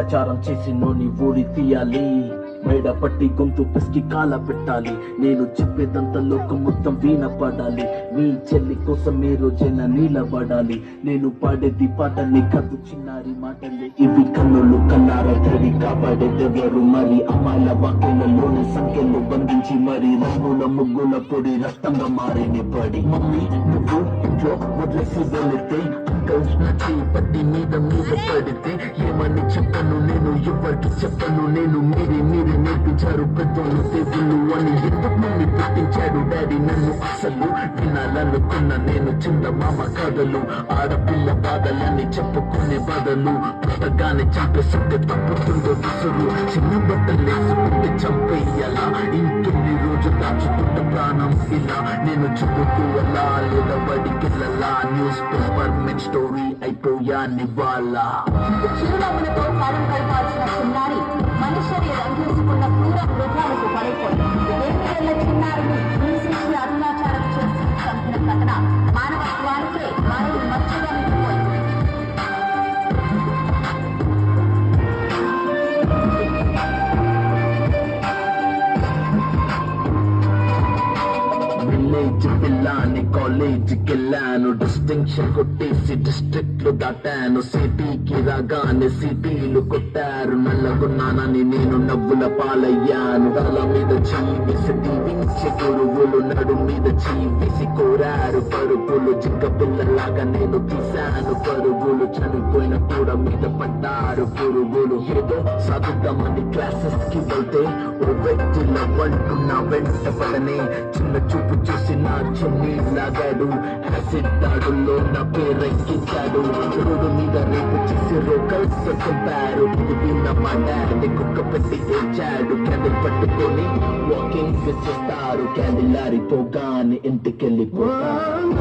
అత్యాచారం చేసి నోని ఊరి తీయాలి, మేడ పట్టి గొంతు పిసికి కాల పెట్టాలి. నేను చెప్పేదంతా లోకం మొత్తం వీణపడాలి, మీ చెల్లి కోసం ఏ రోజైనా నిలబడాలి. నేను పాడేది పాటని కథు చిన్నారి మాటలే, ఇవి కన్నులు కన్నార తడి కాపాడేదెవరు మరి? అమ్మాయిల వాక్యలలోని సంఖ్యలు బంధించి మరి రంగుల ముగ్గుల పొడి రక్తంగా మారిని పడి. మమ్మీ నువ్వు ఇంట్లో వదిలేసి వెళితే అంకల్ నా చేయి పట్టి మీద పడితే ఏమని చెప్పను నేను, ఎవరికి చెప్పను నేను. మీరే నేర్పించారు పెద్దోళ్ళు దేవుళ్ళు అని, ఎందుకు మమ్మీ పుట్టించాడు డాడీ నన్ను? అసలు వినాలనుకున్న నేను చందమామ కథలు, ఆడపిల్ల బాధలని చెప్పుకునే బాధలు. పుట్టగానే చంపేస్తుంటే తప్పుతుందో విసురు, చిన్న బట్టలు వేసుకుంటే చంపేయాలా? ఇంకెన్ని రోజు దాచుకుంటే ప్రాణం ఇలా? నేను చెబుతూ అలా లేదా బడికెళ్ళలా? న్యూస్ పేపర్ మెన్ స్టోరీ అయిపోయా నివాళ. చిరునవ్వులతో కాలం గడపాల్సిన చిన్నారి మనుష్యని రంగేసుకున్న క్రూర మృగాలకు పడైపోయింది. 8 ఏళ్ల చిన్నారిని హింసించి అరుణాచారం చేసి చంపిన ఘటన మానవత్వానికే మరో మచ్చగా మిగిలిపోయింది. విలేజ్ పిల్లాని కాలేజీకి వెళ్ళాను, డిస్టింక్షన్ కొట్టేసి డిస్ట్రిక్ట్ లో దాటాను. సిటీకి రాగానే సిటీలు కొట్టారు, నల్లగున్నానని నేను నవ్వుల పాలయ్యాను. తల మీద చీవిసి దీవించి గురువులు నడు మీద చీవిసి కోరారు పరుగులు. జింక పిల్లలాగా నేను తీశాను పరుగులు, చనిపోయిన కూడా మీద పడ్డారు పురుగులు. ఏదో సాధిద్దామని క్లాసెస్ కి వెళ్తే ఓ వ్యక్తిలో వంటున్నా వెంట పడనే, చిన్న చూపు చూసి నా చున్నీ లాగాడు. యాసిడ్ దాడుల్లో నా పేరెక్కించాడు, రోడ్డు మీద రేపు చేసి రోకల్స్ చంపారు. విన్న మా డాడీ కుక్క పెట్టి ఏడ్చాడు. క్యాండిల్ పట్టుకొని వాకింగ్ చేస్తారు, క్యాండిల్ ఆరిపోగానే ఇంటికెళ్ళిపోతారు.